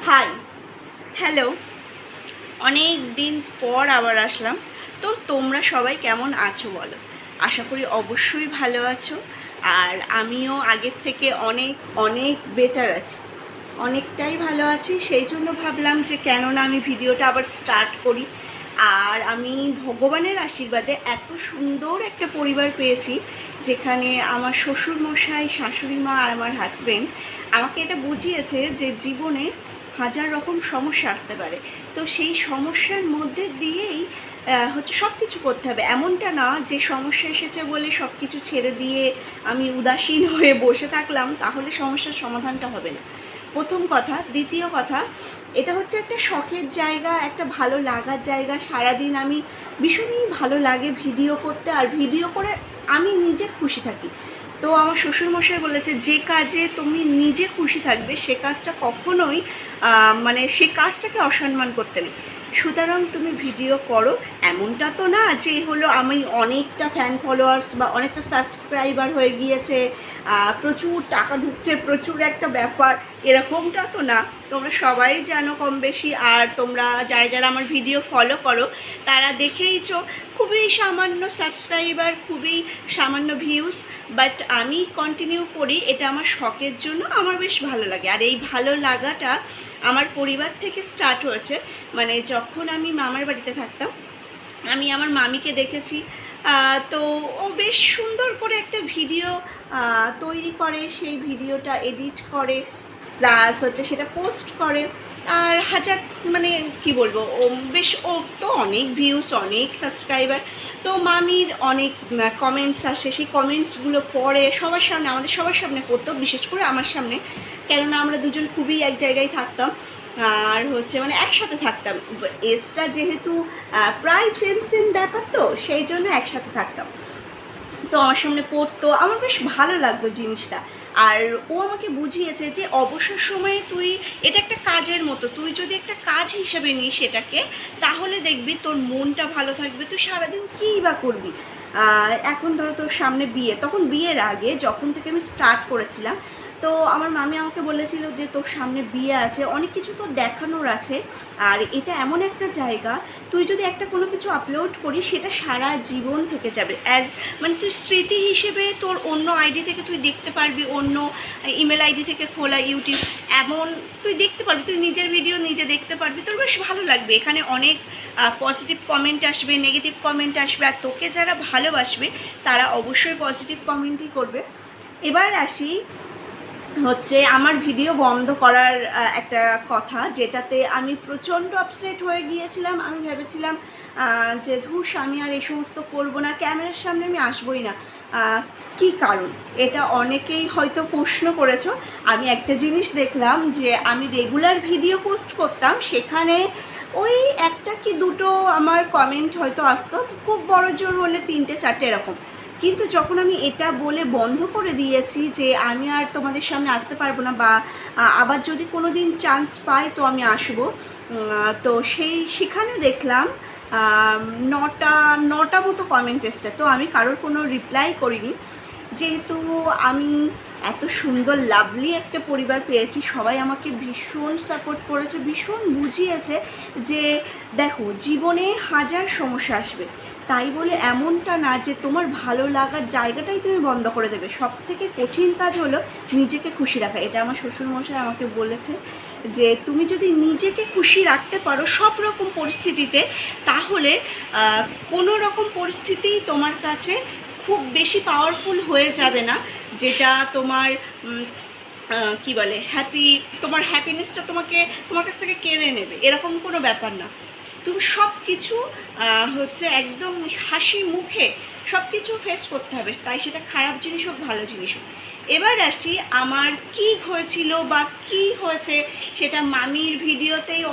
High, hello. অনেক দিন পর আবার আসলাম। তো তোমরা সবাই কেমন আছো বলো? আশা করি অবশ্যই ভালো আছো। আর আমিও আগের থেকে অনেক অনেক বেটার আছি, অনেকটাই ভালো আছি। সেই জন্য ভাবলাম যে কেন না আমি ভিডিওটা আবার স্টার্ট করি। আর আমি ভগবানের আশীর্বাদে এত সুন্দর একটা পরিবার পেয়েছি, যেখানে আমার শ্বশুরমশাই, শাশুড়ি মা আর আমার হাজব্যান্ড আমাকে এটা বুঝিয়েছে যে জীবনে হাজার রকম সমস্যা আসতে পারে। তো সেই সমস্যার মধ্যে দিয়েই সব কিছু করতে হবে। এমনটা না যে সমস্যা এসেছে বলে সব কিছু ছেড়ে দিয়ে আমি উদাসীন হয়ে বসে থাকলাম, তাহলে সমস্যার সমাধানটা হবে না। প্রথম কথা। দ্বিতীয় কথা, এটা হচ্ছে একটা শখের জায়গা, একটা ভালো লাগার জায়গা। সারাদিন আমি ভীষণই ভালো লাগে ভিডিও করতে, আর ভিডিও করে আমি নিজে খুশি থাকি। তো আমার শ্বশুরমশাই বলেছে, যে কাজে তুমি নিজে খুশি থাকবে সে কাজটা কখনোই সে কাজটাকে অসম্মান করতে নেই। সুতরাং তুমি ভিডিও করো। এমনটা তো না যে আমি অনেকটা ফ্যান ফলোয়ার্স বা অনেকটা সাবস্ক্রাইবার হয়ে গিয়েছে, প্রচুর টাকা ঢুকছে, প্রচুর একটা ব্যাপার, এরকমটা তো না। তোমরা সবাই জানো কম বেশি। আর তোমরা যারা যারা আমার ভিডিও ফলো করো তারা দেখেইছো, খুবই সামান্য সাবস্ক্রাইবার, খুবই সামান্য ভিউজ, বাট আমি কন্টিনিউ করি। এটা আমার শখের জন্য, আমার বেশ ভালো লাগে। আর এই ভালো লাগাটা আমার পরিবার থেকে স্টার্ট হয়েছে। যখন আমি মামার বাড়িতে থাকতাম, আমি আমার মামিকে দেখেছি। তো ও বেশ সুন্দর করে একটা ভিডিও তৈরি করে, সেই ভিডিওটা এডিট করে, প্লাস সেটা পোস্ট করে। আর হাজার কি বলবো, ও বেশ, ও তো অনেক ভিউস, অনেক সাবস্ক্রাইবার। তো মামির অনেক কমেন্টস আসে, সেই কমেন্টসগুলো পড়ে সবার সামনে, আমাদের সবার সামনে পড়তো, বিশেষ করে আমার সামনে, কেননা আমরা দুজন খুবই এক জায়গায় থাকতাম। আর একসাথে থাকতাম। এজটা যেহেতু প্রায় সেম সেম ব্যাপার, তো সেই জন্য একসাথে থাকতাম। তো আমার সামনে পড়তো, আমার বেশ ভালো লাগতো জিনিসটা। আর ও আমাকে বুঝিয়েছে যে অবসর সময়ে তুই, এটা একটা কাজের মতো, তুই যদি একটা কাজ হিসেবে নিস এটাকে, তাহলে দেখবি তোর মনটা ভালো থাকবে। তুই সারাদিন কী বা করবি। এখন ধরো তোর সামনে বিয়ে, তখন বিয়ের আগে যখন থেকে আমি স্টার্ট করেছিলাম, তো আমার মামি আমাকে বলেছিল যে তোর সামনে বিয়ে আছে, অনেক কিছু তোর দেখানোর আছে। আর এটা এমন একটা জায়গা, তুই যদি একটা কোনো কিছু আপলোড করিস, সেটা সারা জীবন থেকে যাবে। তুই স্মৃতি হিসেবে তোর অন্য আইডি থেকে তুই দেখতে পারবি, অন্য ইমেল আইডি থেকে খোলা ইউটিউব, এমন তুই দেখতে পারবি, তুই নিজের ভিডিও নিজে দেখতে পারবি, তোর বেশ ভালো লাগবে। এখানে অনেক পজিটিভ কমেন্ট আসবে, নেগেটিভ কমেন্ট আসবে, আর তোকে যারা ভালোবাসবে তারা অবশ্যই পজিটিভ কমেন্টই করবে। এবার আসি আমার ভিডিও বন্ধ করার একটা কথা, যেটাতে আমি প্রচণ্ড আপসেট হয়ে গিয়েছিলাম। আমি ভেবেছিলাম যে ধুস, আমি আর এই সমস্ত করবো না, ক্যামেরার সামনে আমি আসবোই না। কি কারণ, এটা অনেকেই হয়তো প্রশ্ন করেছো। আমি একটা জিনিস দেখলাম, যে আমি রেগুলার ভিডিও পোস্ট করতাম, সেখানে ওই একটা কি দুটো আমার কমেন্ট হয়তো আসতো, খুব বড় জোর হলে 3-4 এরকম। কিন্তু যখন আমি এটা বলে বন্ধ করে দিয়েছি যে আমি আর তোমাদের সামনে আসতে পারবো না, বা আবার যদি কোনো দিন চান্স পাই তো আমি আসবো, তো সেখানে দেখলাম 9টা মতো কমেন্ট এসছে। তো আমি কারোর কোনো রিপ্লাই করিনি, যেহেতু আমি এত সুন্দর লাভলি একটা পরিবার পেয়েছি। সবাই আমাকে ভীষণ সাপোর্ট করেছে, ভীষণ বুঝিয়েছে যে দেখো, জীবনে হাজার সমস্যা আসবে, তাই বলে এমনটা না যে তোমার ভালো লাগার জায়গাটাই তুমি বন্ধ করে দেবে। সব থেকে কঠিন কাজ হলো নিজেকে খুশি রাখা। এটা আমার শ্বশুরমশাই আমাকে বলেছে, যে তুমি যদি নিজেকে খুশি রাখতে পারো সব রকম পরিস্থিতিতে, তাহলে কোনো রকম পরিস্থিতিই তোমার কাছে খুব বেশি পাওয়ারফুল হয়ে যাবে না, যেটা তোমার কি বলে, তোমার হ্যাপিনেসটা তোমার কাছ থেকে কেড়ে নেবে, এরকম কোনো ব্যাপার না। তুমি সব কিছু একদম হাসি মুখে সব কিছু ফেস করতে হবে, তাই সেটা খারাপ জিনিস হোক, ভালো জিনিস হোক। এবার আসি আমার কি হয়েছিল বা কি হয়েছে, সেটা মামির ভিডিওতেই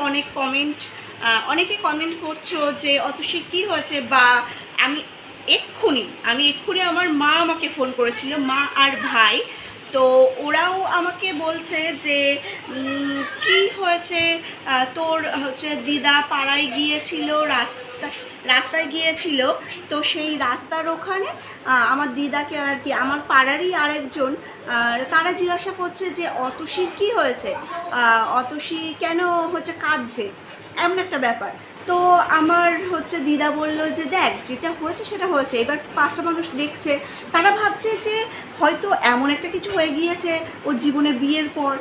অনেকে কমেন্ট করছো যে অতসী কী হয়েছে, বা আমি এক্ষুনি আমার মা আমাকে ফোন করেছিল, মা আর ভাই। তো ওরাও আমাকে বলছে যে কি হয়েছে, তোর দিদা পাড়ায় গিয়েছিল, রাস্তায় গিয়েছিল। তো সেই রাস্তার ওখানে আমার দিদাকে আর কি আমার পাড়ারই আরেকজন তারা জিজ্ঞাসা করছে যে অতসীর কী হয়েছে, অতসী কেন হচ্ছে কাঁদছে, এমন একটা ব্যাপার। তো আমার হচ্ছে দিদা বলল যে দেখ যেটা হয়েছে সেটা হয়েছে, এবার 5টা মানুষ দেখছে, তারা ভাবছে যে হয়তো এমন একটা কিছু হয়ে গিয়েছে ওর জীবনে বিয়ের পর,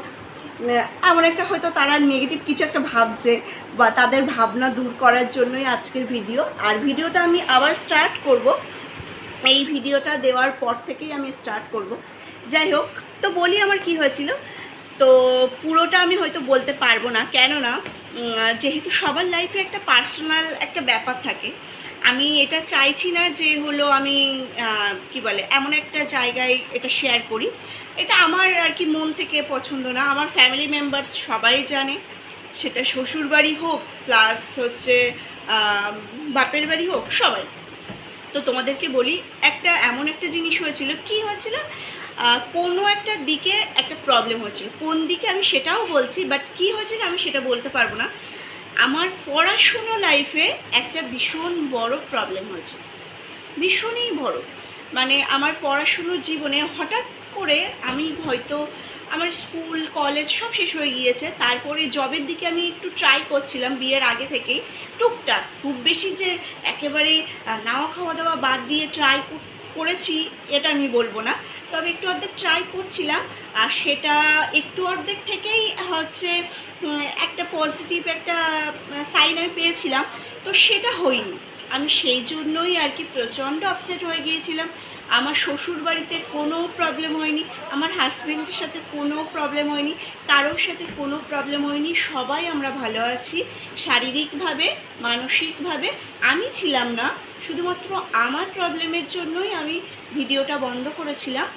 এমন একটা হয়তো তারা নেগেটিভ কিছু একটা ভাবছে, বা তাদের ভাবনা দূর করার জন্যই আজকের ভিডিও। আর ভিডিওটা আমি আবার স্টার্ট করব, এই ভিডিওটা দেওয়ার পর থেকেই আমি স্টার্ট করব। যাই হোক, তো বলি আমার কি হয়েছিল। তো পুরোটা আমি হয়তো বলতে পারবো না, কেননা যেহেতু সবার লাইফে একটা পার্সোনাল একটা ব্যাপার থাকে, আমি এটা চাইছি না যে হলো আমি কি বলে এমন একটা জায়গায় এটা শেয়ার করি। এটা আমার আর কি মন থেকে পছন্দ না। আমার ফ্যামিলি মেম্বার সবাই জানে, সেটা শ্বশুর বাড়ি হোক প্লাস হচ্ছে বাপের বাড়ি হোক, সবাই। তো তোমাদেরকে বলি, এমন একটা জিনিস হয়েছিল। কি হয়েছিল, কোনো একটা দিকে একটা প্রবলেম হয়েছিল, কোন দিকে আমি সেটাও বলছি, বাট কী হয়েছিল আমি সেটা বলতে পারবো না। আমার পড়াশুনো লাইফে একটা ভীষণ বড় প্রবলেম হয়েছে, ভীষণই বড়। মানে আমার পড়াশুনোর জীবনে হঠাৎ করে আমি হয়তো আমার স্কুল কলেজ সব শেষ হয়ে গিয়েছে, তারপরে জবের দিকে আমি একটু ট্রাই করছিলাম বিয়ের আগে থেকেই, টুকটাক, খুব বেশি যে একেবারে নাওয়া খাওয়া দাওয়া বাদ দিয়ে ট্রাই করেছি এটা আমি বলবো না, তবে একটু অর্ধেক ট্রাই করছিলাম। আর সেটা একটু অর্ধেক থেকেই হচ্ছে একটা পজিটিভ একটা সাইন আমি পেয়েছিলাম, তো সেটা হয়নি। আমি সেই জন্যই আর কি প্রচণ্ড আপসেট হয়ে গিয়েছিলাম। আমার শ্বশুর বাড়িতে কোনো প্রবলেম হয়নি, আমার হাজব্যান্ডের সাথে কোনো প্রবলেম হয়নি, কারোর সাথে কোনো প্রবলেম হয়নি, সবাই আমরা ভালো আছি শারীরিকভাবে মানসিকভাবে। আমি ছিলাম না, শুধুমাত্র আমার প্রবলেমের জন্যই আমি ভিডিওটা বন্ধ করেছিলাম,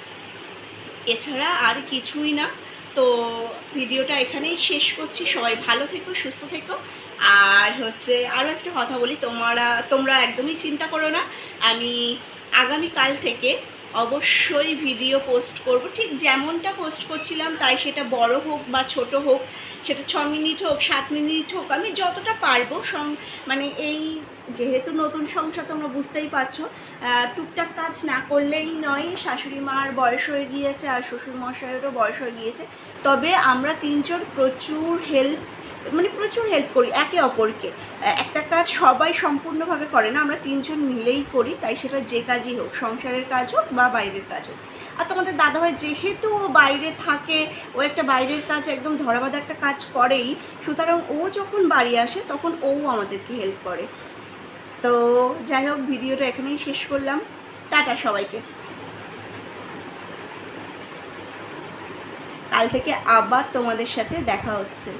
এছাড়া আর কিছুই না। তো ভিডিওটা এখানেই শেষ করছি। সবাই ভালো থেকো, সুস্থ থেকো। আর হচ্ছে আরও একটা কথা বলি, তোমরা একদমই চিন্তা করো না, আমি আগামীকাল থেকে অবশ্যই ভিডিও পোস্ট করব, ঠিক যেমনটা পোস্ট করছিলাম তাই, সেটা বড় হোক বা ছোট হোক, সেটা 6 মিনিট হোক 7 মিনিট হোক, আমি যতটা পারবো মানে এই যেহেতু নতুন সংসার তোমরা বুঝতেই পারছো, টুকটাক কাজ না করলেই নয়। শাশুড়ি মার বয়স হয়ে গিয়েছে আর শ্বশুরমশাইয়েরও বয়স হয়ে গিয়েছে, তবে আমরা 3 জন প্রচুর হেল্প করি একে অপরকে। একটা কাজ সবাই সম্পূর্ণভাবে করে না, আমরা 3 জন মিলেই করি, তাই সেটা যে কাজই হোক, সংসারের কাজ হোক বা বাইরের কাজ হোক। আর তোমাদের দাদাভাই যেহেতু ও বাইরে থাকে, ও একটা বাইরের কাজ একদম ধরাবাঁধা একটা কাজ করেই, সুতরাং ও যখন বাড়ি আসে তখন ও আমাদেরকে হেল্প করে। তো যাই হোক, ভিডিওটা এখানেই শেষ করলাম। টাটা সবাইকে। কাল থেকে আবার তোমাদের সাথে দেখা হচ্ছে।